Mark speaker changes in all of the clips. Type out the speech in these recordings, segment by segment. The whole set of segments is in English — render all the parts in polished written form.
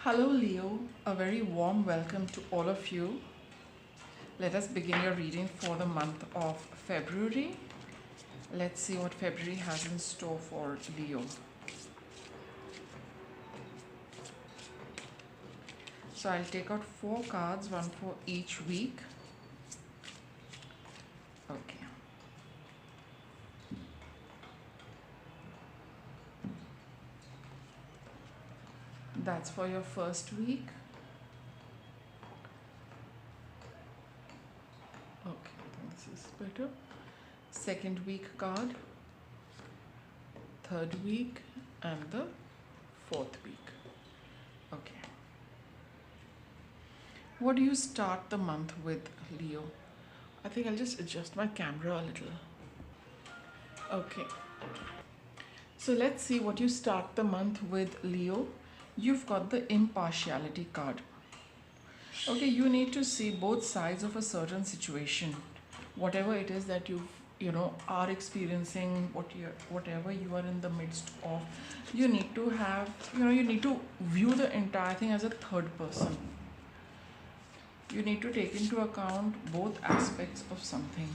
Speaker 1: Hello, Leo. A very warm welcome to all of you. Let us begin your reading for the month of February. Let's see what February has in store for Leo. So I'll take out 4 cards, one for each week. Okay. That's for your first week. Okay, I think this is better. Second week card, third week, and the fourth week. Okay. What do you start the month with, Leo? I think I'll just adjust my camera a little. Okay. So let's see what you start the month with, Leo. You've got the impartiality card. Okay, you need to see both sides of a certain situation. Whatever it is that are experiencing, whatever you are in the midst of, you need to have, you need to view the entire thing as a third person. You need to take into account both aspects of something.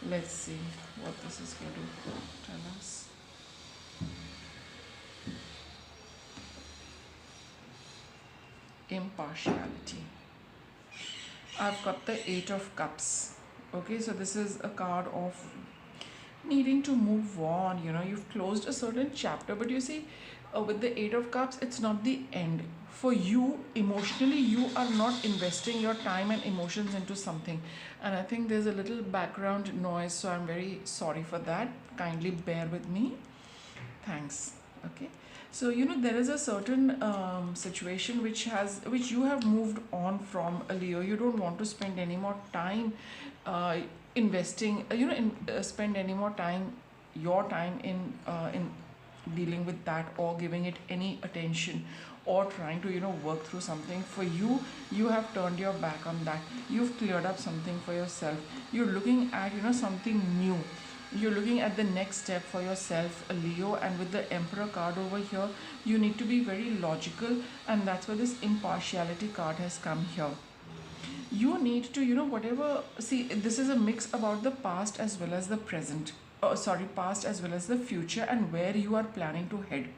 Speaker 1: Let's see what this is going to tell us. Impartiality. I've got the 8 of Cups. Okay, so this is a card of needing to move on. You've closed a certain chapter, but you see, with the 8 of Cups, it's not the end. For you, emotionally, you are not investing your time and emotions into something. And I think there's a little background noise, so I'm very sorry for that. Kindly bear with me. Thanks. Okay. So there is a certain situation which you have moved on from, Leo. You don't want to spend any more time investing, spend any more time, your time in dealing with that, or giving it any attention, or trying to work through something. For you have turned your back on that. You've cleared up something for yourself. You're looking at something new. You're looking at the next step for yourself, Leo. And with the Emperor card over here, you need to be very logical, and that's where this impartiality card has come here. You need to see, this is a mix about the past as well as the present. Past as well as the future, and where you are planning to head.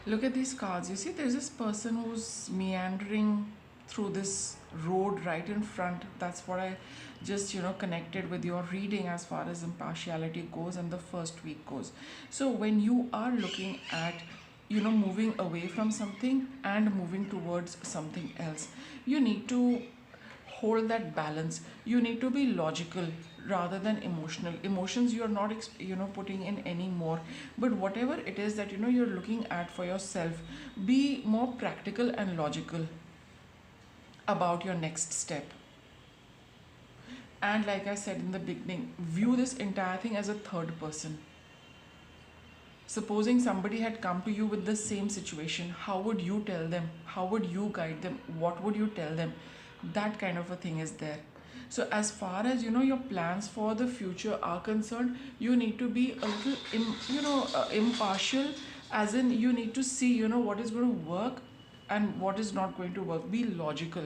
Speaker 1: Look at these cards. You see, there's this person who's meandering through this road right in front. That's what I just connected with your reading as far as impartiality goes and the first week goes. So when you are looking at moving away from something and moving towards something else, you need to hold that balance. You need to be logical rather than emotional. Emotions you're not putting in anymore, but whatever it is that you're looking at for yourself, be more practical and logical about your next step. And like I said in the beginning, view this entire thing as a third person. Supposing somebody had come to you with the same situation, how would you tell them? How would you guide them? What would you tell them? That kind of a thing is there. So as far as your plans for the future are concerned, you need to be a little impartial, as in you need to see what is going to work and what is not going to work. Be logical,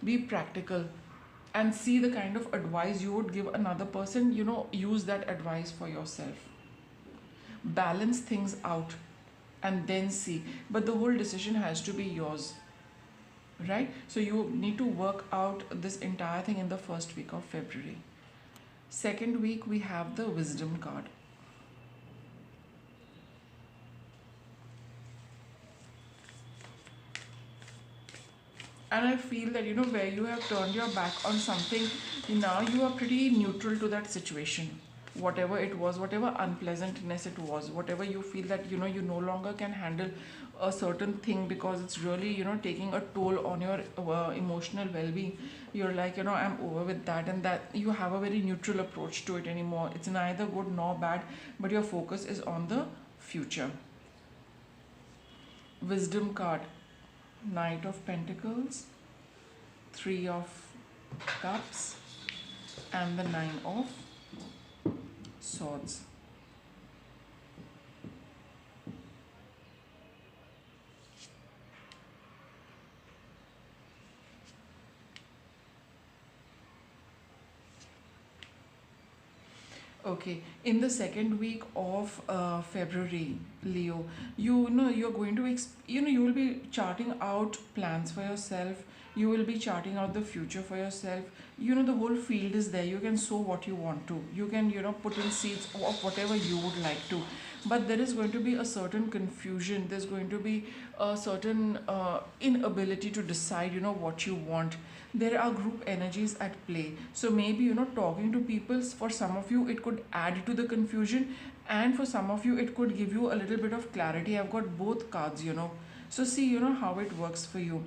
Speaker 1: be practical, and see the kind of advice you would give another person. Use that advice for yourself. Balance things out and then see, but the whole decision has to be yours, right? So you need to work out this entire thing in the first week of February. Second week, we have the Wisdom card. And I feel that where you have turned your back on something, now you are pretty neutral to that situation. Whatever it was, whatever unpleasantness it was, whatever you feel that you no longer can handle a certain thing because it's really taking a toll on your emotional well-being, you're like I'm over with that, and that you have a very neutral approach to it anymore. It's neither good nor bad, but your focus is on the future. Wisdom card, Knight of Pentacles, 3 of Cups, and the 9 of Swords. Okay, in the second week of February, Leo, you know you're going to you will be charting out plans for yourself. You will be charting out the future for yourself. You know the whole field is there. You can sow what you want to. You can put in seeds of whatever you would like to. But there is going to be a certain confusion. There's going to be a certain inability to decide what you want. There are group energies at play, so maybe talking to people, for some of you it could add to the confusion, and for some of you it could give you a little bit of clarity. I've got both cards. So see how it works for you.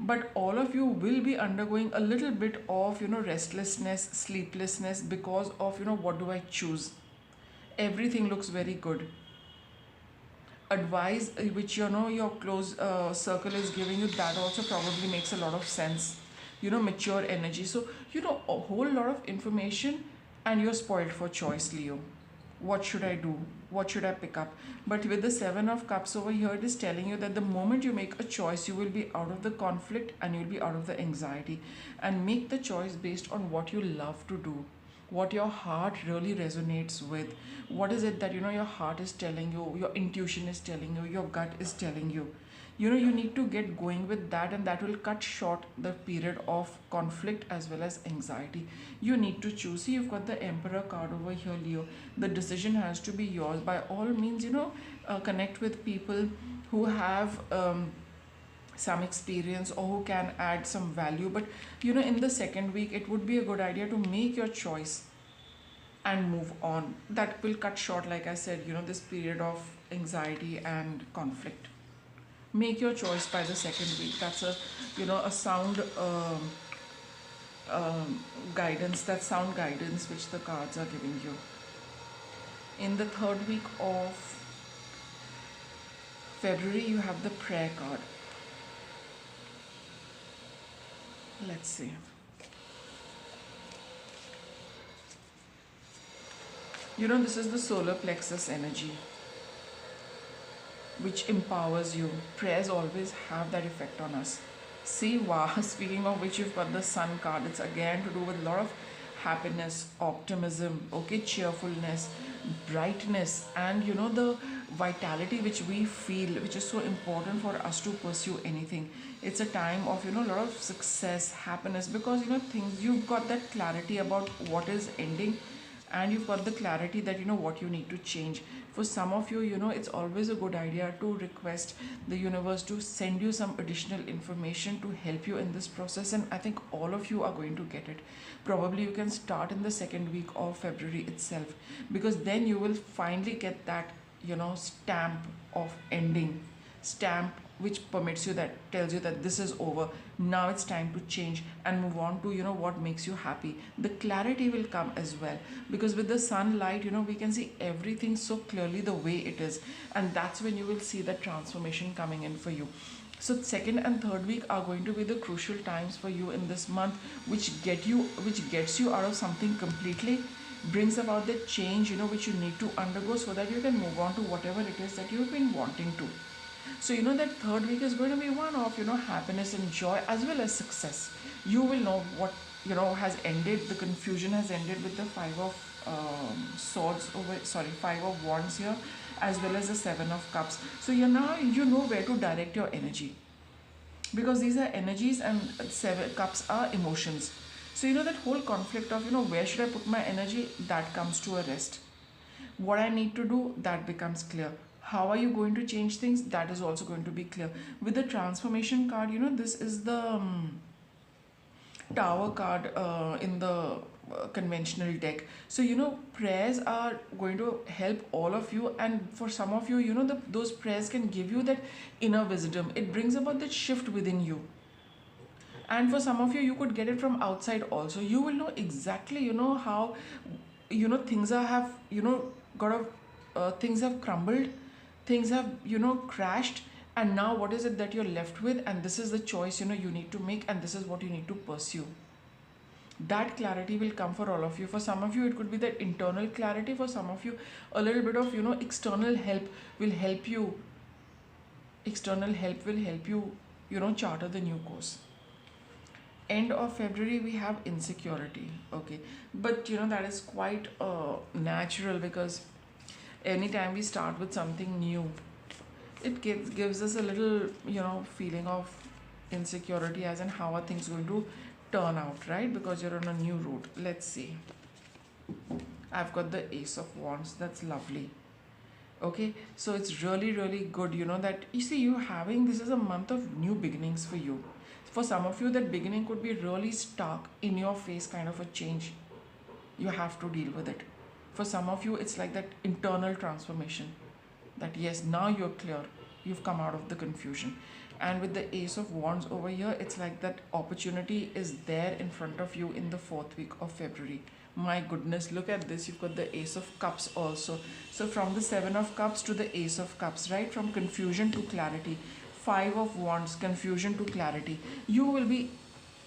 Speaker 1: But all of you will be undergoing a little bit of restlessness, sleeplessness, because of what do I choose. Everything looks very good. Advice which your close circle is giving you, that also probably makes a lot of sense. Mature energy. So a whole lot of information, and you're spoiled for choice, Leo. What should I do? What should I pick up? But with the Seven of Cups over here, it is telling you that the moment you make a choice, you will be out of the conflict and you'll be out of the anxiety. And make the choice based on what you love to do, what your heart really resonates with. What is it that your heart is telling you, your intuition is telling you, your gut is telling you. You need to get going with that, and that will cut short the period of conflict as well as anxiety. You need to choose. See, you've got the Emperor card over here, Leo. The decision has to be yours. By all means, connect with people who have some experience or who can add some value. But in the second week, it would be a good idea to make your choice and move on. That will cut short, like I said, this period of anxiety and conflict. Make your choice by the second week. That's a sound guidance. That sound guidance which the cards are giving you. In the third week of February, you have the prayer card. Let's see. This is the solar plexus energy, which empowers you. Prayers always have that effect on us. See, wow, speaking of which, you've got the Sun card. It's again to do with a lot of happiness, optimism, okay, cheerfulness, brightness, and the vitality which we feel, which is so important for us to pursue anything. It's a time of a lot of success, happiness, because things, you've got that clarity about what is ending, and you've got the clarity that what you need to change. For some of you, it's always a good idea to request the universe to send you some additional information to help you in this process, and I think all of you are going to get it. Probably you can start in the second week of February itself, because then you will finally get that stamp of ending, stamp which permits you, that tells you that this is over, now it's time to change and move on to what makes you happy. The clarity will come as well, because with the sunlight we can see everything so clearly the way it is, and that's when you will see the transformation coming in for you. So second and third week are going to be the crucial times for you in this month, which gets you out of something completely, brings about the change which you need to undergo, so that you can move on to whatever it is that you've been wanting to. So that third week is going to be one of happiness and joy as well as success. You will know what has ended. The confusion has ended with the Five of Five of Wands here, as well as the Seven of Cups. So you know where to direct your energy, because these are energies and Seven Cups are emotions. So that whole conflict of where should I put my energy, that comes to a rest. What I need to do, that becomes clear. How are you going to change things, that is also going to be clear. With the transformation card, this is the Tower card in the conventional deck. So prayers are going to help all of you, and for some of you, those prayers can give you that inner wisdom. It brings about that shift within you, and for some of you, you could get it from outside also. You will know exactly how things have got a things have crumbled, things have crashed, and now what is it that you're left with, and this is the choice you need to make, and this is what you need to pursue. That clarity will come for all of you. For some of you, it could be that internal clarity. For some of you, a little bit of external help will help you. External help will help you charter the new course. end of February we have insecurity. Okay, but that is quite natural, because anytime we start with something new, it gives us a little feeling of insecurity, as in how are things going to turn out, right? Because you're on a new route. Let's see. I've got the Ace of Wands. That's lovely. Okay, so it's really, really good, that you see you having this is a month of new beginnings for you. For some of you, that beginning could be really stark, in your face kind of a change. You have to deal with it. For some of you, it's like that internal transformation, that yes, now you're clear, you've come out of the confusion. And with the Ace of Wands over here, it's like that opportunity is there in front of you in the 4th week of February. My goodness, look at this. You've got the Ace of Cups also. So from the 7 of Cups to the Ace of Cups, right? From confusion to clarity. 5 of Wands, confusion to clarity. You will be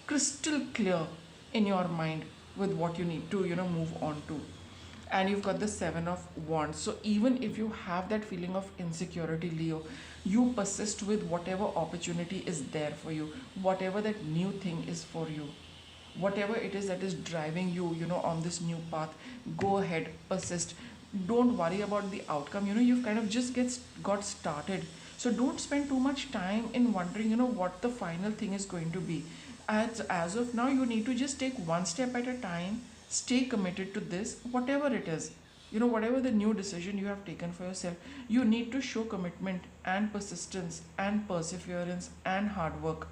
Speaker 1: crystal clear in your mind with what you need to, move on to. And you've got the 7 of Wands. So even if you have that feeling of insecurity, Leo, you persist with whatever opportunity is there for you, whatever that new thing is for you, whatever it is that is driving you, on this new path. Go ahead, persist. Don't worry about the outcome. You've kind of just got started. So don't spend too much time in wondering, what the final thing is going to be. As of now, you need to just take one step at a time. Stay committed to this, whatever it is. Whatever the new decision you have taken for yourself, you need to show commitment and persistence and perseverance and hard work.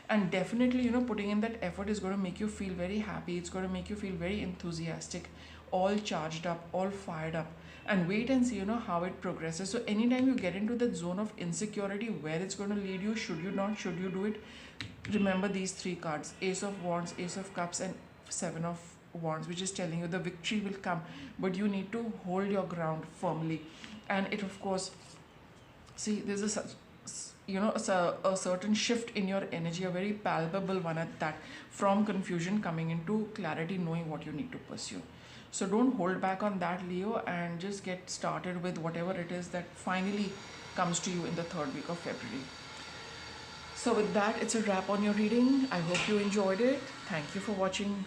Speaker 1: And definitely, putting in that effort is going to make you feel very happy. It's going to make you feel very enthusiastic, all charged up, all fired up. And wait and see, how it progresses. So anytime you get into that zone of insecurity, where it's going to lead you, should you not, should you do it, remember these 3 cards: Ace of Wands, Ace of Cups, and 7 of Wands, which is telling you the victory will come, but you need to hold your ground firmly. And it, of course, see, there's a certain shift in your energy, a very palpable one at that, from confusion coming into clarity, knowing what you need to pursue. So don't hold back on that, Leo, and just get started with whatever it is that finally comes to you in the 3rd week of February. So with that, it's a wrap on your reading. I hope you enjoyed it. Thank you for watching.